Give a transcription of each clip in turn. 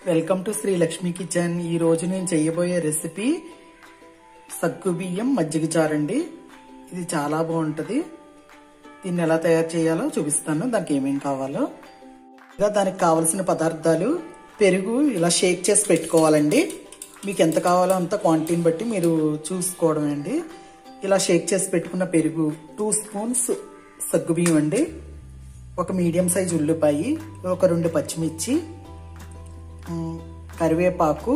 Welcome to Shri Lakshmi kitchen. ఈ రోజు నేను చేయబోయే రెసిపీ సగ్గు బియ్యం మజ్జిగ చారండి। ఇది చాలా బాగుంటది। దీన్ని ఎలా తయారు చేయాలో చూపిస్తాను। దానికి ఏమేం కావాలో, దానికి కావాల్సిన పదార్థాలు పెరుగు ఇలా షేక్ చేసి పెట్టుకోవాలండి। మీకు ఎంత కావాలో అంత క్వాంటిటీని బట్టి మీరు చూసుకోవడం అండి। ఇలా షేక్ చేసి పెట్టుకున్న పెరుగు 2 స్పూన్స్ సగ్గు బియ్యం అండి, ఒక మీడియం సైజ్ ఉల్లిపాయ, ఒక 2 పచ్చిమిర్చి, కరివేపాకు,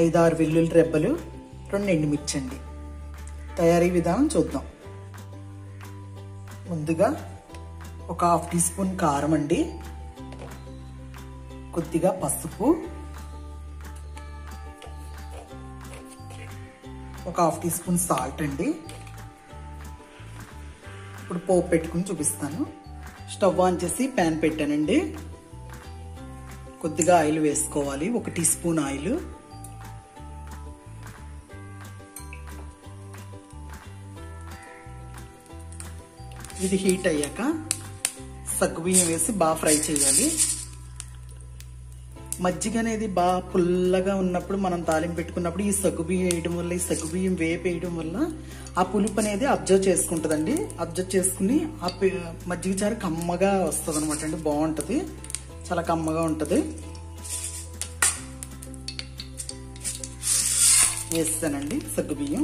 5-6 వెల్లుల్లి రెబ్బలు, 2 ఎండుమిర్చి అండి। తయారీ విధానం చూద్దాం। ముందుగా ఒక 1/2 టీ స్పూన్ కారం అండి, కొద్దిగా పసుపు, ఒక 1/2 టీ స్పూన్ సాల్ట్ అండి। ఇప్పుడు పోపు పెట్టుకుని చూపిస్తాను। స్టవ్ ఆన్ చేసి ప్యాన్ పెట్టానండి। కొద్దిగా ఆయిల్ వేసుకోవాలి, 1 టీ స్పూన్ ఆయిల్। ఇది హీట్ అయ్యాక సగ్గుబియ్యం వేసి బాగా ఫ్రై చేయాలి। మజ్జిగ అనేది బాగా పుల్లగా ఉన్నప్పుడు మనం తాలింపు పెట్టుకున్నప్పుడు ఈ సగ్గుబియ్యం వేయడం వల్ల, ఈ సగ్గుబియ్యం వేపు వేయడం వల్ల ఆ పులుపు అనేది అబ్జర్వ్ చేసుకుంటుందండి। అబ్జర్వ్ చేసుకుని ఆ మజ్జిగ చారు కమ్మగా వస్తుంది అనమాట అండి, బాగుంటుంది, చాలా కమ్మగా ఉంటుంది। వేస్తానండి సగ్గుబియ్యం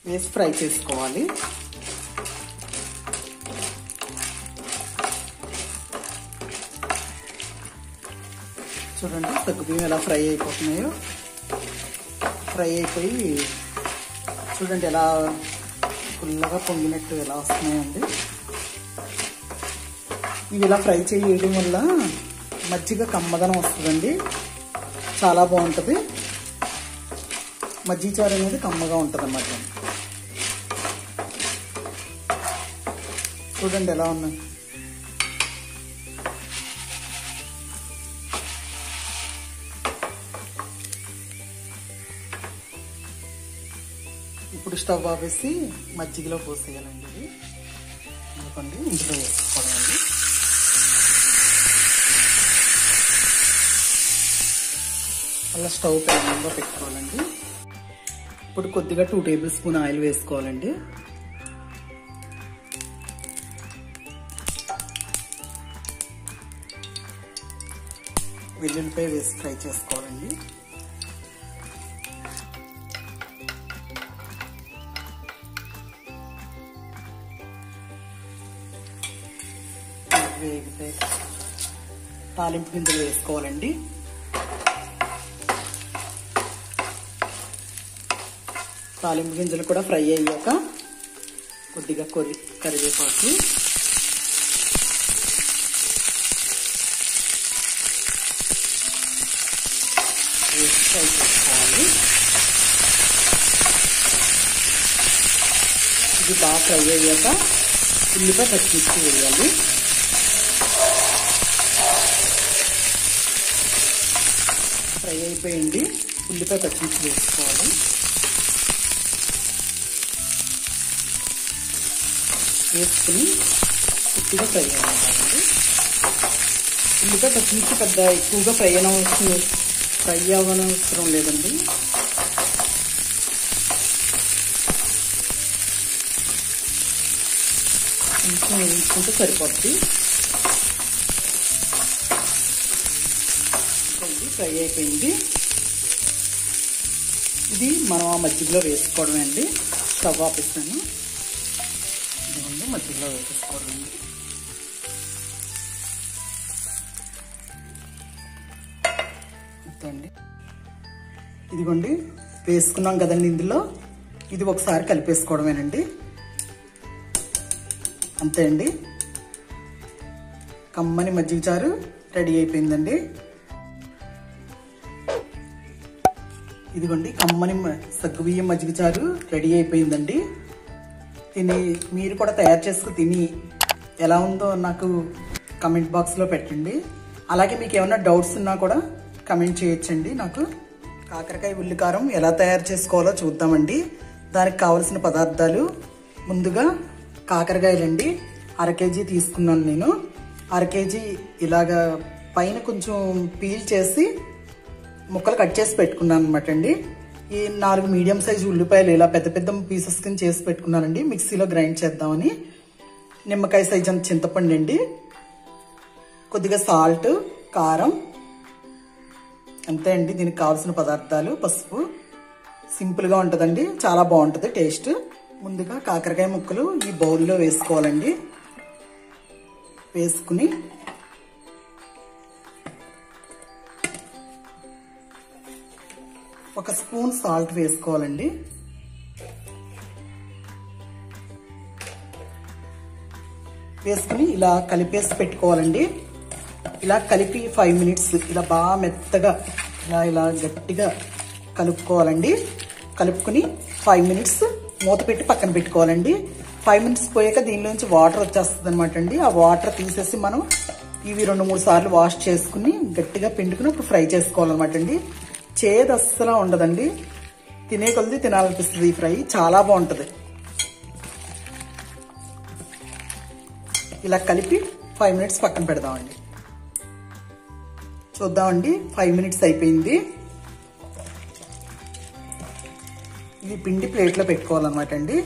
వేసి ఫ్రై చేసుకోవాలి। చూడండి సగ్గుబియ్యం ఎలా ఫ్రై అయిపోతున్నాయో, ఫ్రై అయిపోయి చూడండి ఎలా ఫుల్గా పొంగినట్టు ఎలా వస్తున్నాయండి। ఇవి ఇలా ఫ్రై చేయడం వల్ల మజ్జిగ కమ్మదనం వస్తుందండి, చాలా బాగుంటుంది। మజ్జిగ చారు అనేది కమ్మగా ఉంటుంది అన్నమాట। చూడండి ఎలా ఉన్నాయి। ఇప్పుడు స్టవ్ ఆపేసి మజ్జిగలో పోసేయాలండి। ఇది ఎందుకండి ఇందులో వేసుకోవాలండి। అలా స్టవ్ పైన పెట్టుకోవాలండి। ఇప్పుడు కొద్దిగా 2 టేబుల్ స్పూన్ ఆయిల్ వేసుకోవాలండి। వెల్లుల్లిపాయ వేసి ఫ్రై చేసుకోవాలండి। తాలింపు గింజలు వేసుకోవాలండి। తాలింపు గింజలు కూడా ఫ్రై అయ్యాక కొద్దిగా కరివేపాకు, వేసి ఫ్రై చేసుకోవాలి। ఇది బాగా ఫ్రై అయ్యాక ఉల్లిపాయ పచ్చిమిర్చి వేయాలి। ఫ్రై అయిపోయింది, ఉల్లిపాయ పచ్చిమిర్చి వేసుకోవాలి। వేసుకుని కొద్దిగా ఫ్రై అవ్వాలండి। ఉల్లిపాయ పచ్చిమిర్చి పెద్ద ఎక్కువగా ఫ్రై అవ్వనవసరం లేదండి। కొంచెం వేసుకుంటే సరిపోద్ది। ఫ్రై అయిపోయింది, ఇది మనం ఆ మజ్జిగలో వేసుకోవడమే అండి। స్టవ్ ఆపేస్తాను, ఇదిగోండి మజ్జిగలో వేసేసుకోవడం అండి। ఇదిగోండి వేసుకున్నాం కదండి ఇందులో, ఇది ఒకసారి కలిపేసుకోవడమేనండి, అంతే అండి। కమ్మని మజ్జిగ చారు రెడీ అయిపోయిందండి। ఇదిగోండి కమ్మని సగ్గుబియ్యం మజ్జిగ చారు రెడీ అయిపోయిందండి। దీన్ని మీరు కూడా తయారు చేసుకుని తిని ఎలా ఉందో నాకు కమెంట్ బాక్స్లో పెట్టండి। అలాగే మీకు ఏమైనా డౌట్స్ ఉన్నా కూడా కమెంట్ చేయొచ్చండి నాకు। కాకరకాయ ఉల్లికారం ఎలా తయారు చేసుకోవాలో చూద్దామండి। దానికి కావలసిన పదార్థాలు, ముందుగా కాకరకాయలండి 1/2 కేజీ తీసుకున్నాను నేను। అర కేజీ ఇలాగా పైన కొంచెం పీల్ చేసి ముక్కలు కట్ చేసి పెట్టుకున్నాను అనమాట అండి. ఈ 4 మీడియం సైజు ఉల్లిపాయలు ఇలా పెద్ద పెద్ద పీసెస్ కింద చేసి పెట్టుకున్నానండి. మిక్సీలో గ్రైండ్ చేద్దామని. నిమ్మకాయ సైజు అంత చింతపండు అండి, కొద్దిగా సాల్ట్, కారం, అంతే అండి. దీనికి కావాల్సిన పదార్థాలు. పసుపు. సింపుల్గా ఉంటుందండి, చాలా బాగుంటుంది టేస్ట్. ముందుగా కాకరకాయ ముక్కలు ఈ బౌల్లో వేసుకోవాలండి. వేసుకుని ఒక స్పూన్ సాల్ట్ వేసుకోవాలండి. వేసుకుని ఇలా కలిపేసి పెట్టుకోవాలండి. ఇలా కలిపి 5 మినిట్స్ ఇలా బాగా మెత్తగా ఇలా గట్టిగా కలుపుకోవాలండి. కలుపుకుని 5 మినిట్స్ మూత పెట్టి పక్కన పెట్టుకోవాలండి. 5 మినిట్స్ పోయాక దీనిలోంచి వాటర్ వచ్చేస్తుంది అనమాట అండి. ఆ వాటర్ తీసేసి మనం ఇవి 2-3 సార్లు వాష్ చేసుకుని గట్టిగా పిండుకుని ఇప్పుడు ఫ్రై చేసుకోవాలన్నమాట అండి. చేదు అస్సలు ఉండదండి, తినే కొద్ది తినాలనిపిస్తుంది. ఈ ఫ్రై చాలా బాగుంటుంది. ఇలా కలిపి 5 మినిట్స్ పక్కన పెడదామండి. చూద్దామండి, 5 మినిట్స్ అయిపోయింది. ఇది పిండి ప్లేట్లో పెట్టుకోవాలన్నమాట అండి.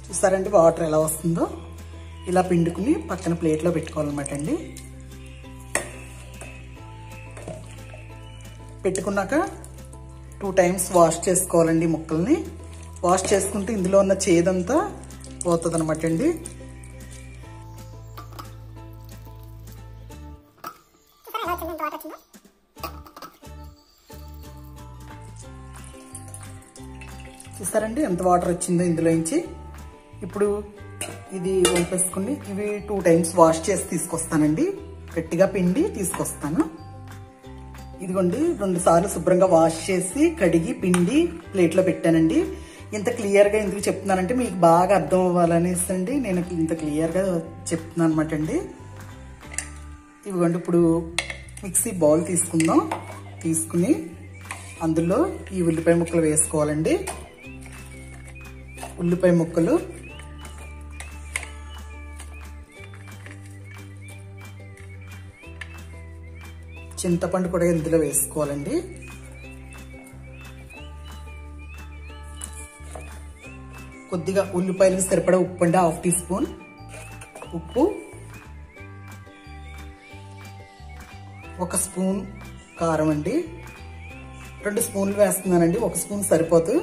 చూసారండి వాటర్ ఎలా వస్తుందో. ఇలా పిండుకుని పక్కన ప్లేట్లో పెట్టుకోవాలన్నమాట అండి. పెట్టుకున్నాక 2 టైమ్స్ వాష్ చేసుకోవాలండి ముక్కల్ని. వాష్ చేసుకుంటే ఇందులో ఉన్న చేదంతా పోతుంది అనమాట అండి. చూసారండి ఎంత వాటర్ వచ్చిందో ఇందులోంచి. ఇప్పుడు ఇది వంపేసుకుని ఇవి 2 టైమ్స్ వాష్ చేసి తీసుకొస్తానండి. గట్టిగా పిండి తీసుకొస్తాను. ఇదిగోండి 2 సార్లు శుభ్రంగా వాష్ చేసి కడిగి పిండి ప్లేట్లో పెట్టానండి. ఇంత క్లియర్గా ఎందుకు చెప్తున్నానంటే మీకు బాగా అర్థం అవ్వాలనేసి అండి నేను ఇంత క్లియర్గా చెప్తున్నాను అనమాట అండి. ఇదిగోండి ఇప్పుడు మిక్సీ బౌల్ తీసుకుందాం. తీసుకుని అందులో ఈ ఉల్లిపాయ ముక్కలు వేసుకోవాలండి. ఉల్లిపాయ ముక్కలు, చింతపండు కూడా ఇందులో వేసుకోవాలండి. కొద్దిగా ఉల్లిపాయలకు సరిపడా ఉప్పు అండి, 1/2 టీ స్పూన్ ఉప్పు, 1 స్పూన్ కారం అండి. 2 స్పూన్లు వేస్తున్నానండి, 1 స్పూన్ సరిపోదు.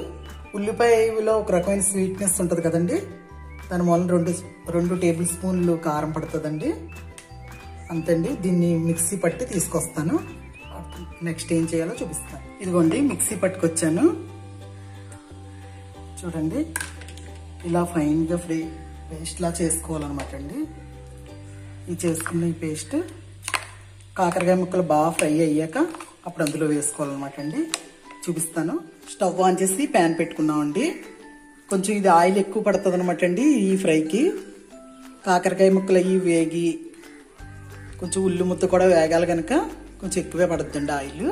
ఉల్లిపాయలో ఒక రకమైన స్వీట్నెస్ ఉంటుంది కదండి, దాని వల్ల 2 టేబుల్ స్పూన్లు కారం పడుతుందండి. అంతండి. దీన్ని మిక్సీ పట్టి తీసుకొస్తాను. నెక్స్ట్ ఏం చేయాలో చూపిస్తాను. ఇదిగోండి మిక్సీ పట్టుకొచ్చాను. చూడండి ఇలా ఫైన్గా పేస్ట్ లా చేసుకోవాలన్నమాట అండి. ఇది చేసుకున్న ఈ పేస్ట్ కాకరకాయ ముక్కలు బాగా ఫ్రై అయ్యాక అప్పుడు అందులో వేసుకోవాలన్నమాట అండి. చూపిస్తాను. స్టవ్ ఆన్ చేసి ప్యాన్ పెట్టుకున్నామండి. కొంచెం ఇది ఆయిల్ ఎక్కువ పడుతుంది అనమాట అండి ఈ ఫ్రైకి. కాకరకాయ ముక్కలు అవి వేగి కొంచెం ఉల్లి ముద్ద కూడా వేగాలి కనుక కొంచెం ఎక్కువే పడుతుందండి ఆయిల్.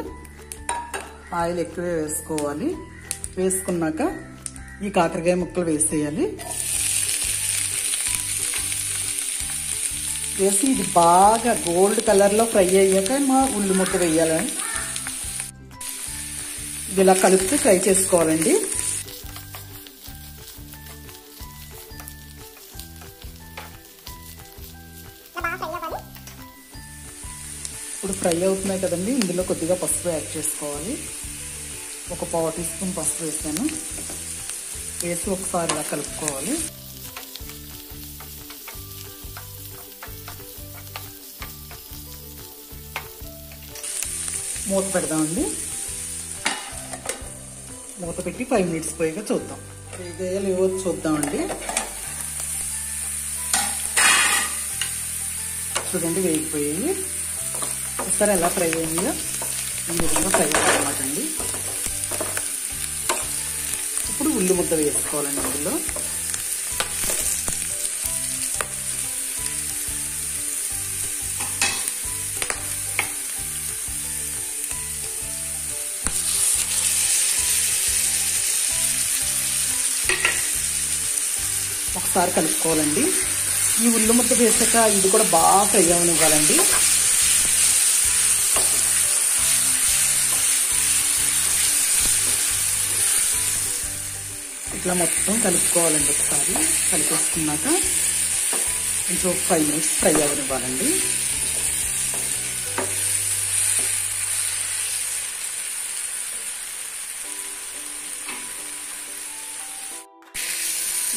ఆయిల్ ఎక్కువే వేసుకోవాలి. వేసుకున్నాక ఈ కాకరకాయ ముక్కలు వేసేయాలి. వేసి ఇది బాగా గోల్డ్ కలర్లో ఫ్రై అయ్యాక మా ఉల్లి ముక్క వేయాలని ఇది ఇలా కలుపుతూ ఫ్రై చేసుకోవాలండి. ఇప్పుడు ఫ్రై అవుతున్నాయి కదండి, ఇందులో కొద్దిగా పసుపు యాడ్ చేసుకోవాలి. 1/4 టీ స్పూన్ పసుపు వేసాను. వేసి ఒకసారి ఇలా కలుపుకోవాలి. మూత పెడదామండి. మూత పెట్టి 5 మినిట్స్ పోయాక చూద్దాం. వేగాయలు ఏవో చూద్దామండి. చూడండి వేగిపోయాయి. ఒకసారి ఎలా ఫ్రై అయ్యిందో ఈ విధంగా ఫ్రై అవ్వాలన్నమాట అండి. ఇప్పుడు ఉల్లి ముద్ద వేసుకోవాలండి. అందులో ఒకసారి కలుపుకోవాలండి. ఈ ఉల్లి ముద్ద వేసాక ఇది కూడా బాగా ఫ్రై అవనివ్వాలండి. ఇట్లా మొత్తం కలుపుకోవాలండి. ఒకసారి కలిపేసుకున్నాక కొంచెం 5 మినిట్స్ ఫ్రై అవనివ్వాలండి.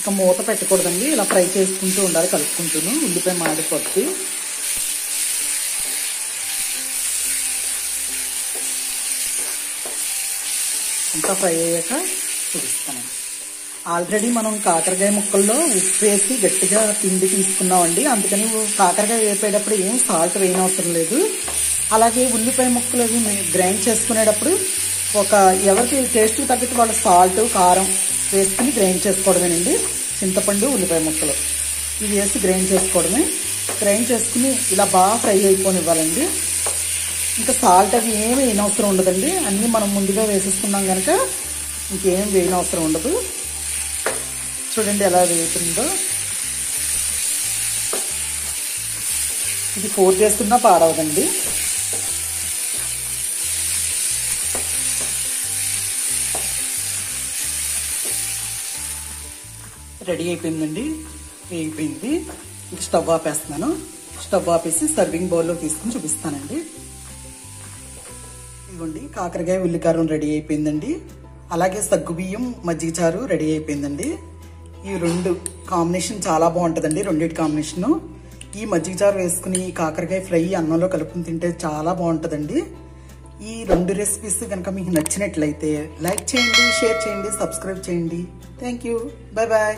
ఇక మూత పెట్టకూడదండి, ఇలా ఫ్రై చేసుకుంటూ ఉండాలి, కలుపుకుంటూను. ఉల్లిపాయ మాడిపోద్ది. అంతా ఫ్రై అయ్యాక చూపిస్తాను. ఆల్రెడీ మనం కాకరకాయ ముక్కల్లో ఉప్పు వేసి గట్టిగా పిండి తీసుకున్నామండి, అందుకని కాకరకాయ వేపేటప్పుడు ఏం సాల్ట్ వేయనవసరం లేదు. అలాగే ఉల్లిపాయ ముక్కలు అవి గ్రైండ్ చేసుకునేటప్పుడు ఎవరికి టేస్ట్కి తగ్గట్టు వాళ్ళ సాల్ట్ కారం వేసుకుని గ్రైండ్ చేసుకోవడమేనండి. చింతపండు ఉల్లిపాయ ముక్కలు ఇవి వేసి గ్రైండ్ చేసుకోవడమే. గ్రైండ్ చేసుకుని ఇలా బాగా ఫ్రై అయిపోనివ్వాలండి. ఇంకా సాల్ట్ అవి ఏమి వేయనవసరం ఉండదండి, అన్నీ మనం ముందుగా వేసేసుకున్నాం కనుక ఇంకేం వేయనవసరం ఉండదు. చూడండి ఎలా వేగుతుందో. ఇది 4 days ఉన్నా పాడవదండి. రెడీ అయిపోయిందండి, వేగిపోయింది. ఇంక స్టవ్ ఆపేస్తున్నాను. స్టవ్ ఆపేసి సర్వింగ్ బౌల్లో తీసుకుని చూపిస్తానండి. ఇదిగోండి కాకరకాయ ఉల్లికారం రెడీ అయిపోయిందండి. అలాగే సగ్గుబియ్యం మజ్జిగ చారు రెడీ అయిపోయిందండి. ఈ 2 కాంబినేషన్ చాలా బాగుంటుందండి. రెండింటి కాంబినేషను ఈ మజ్జిగ చారు వేసుకుని కాకరకాయ ఫ్రై అన్నంలో కలుపుకుని తింటే చాలా బాగుంటుందండి. ఈ 2 రెసిపీస్ కనుక మీకు నచ్చినట్లయితే లైక్ చేయండి, షేర్ చేయండి, సబ్స్క్రైబ్ చేయండి. Thank you. Bye bye.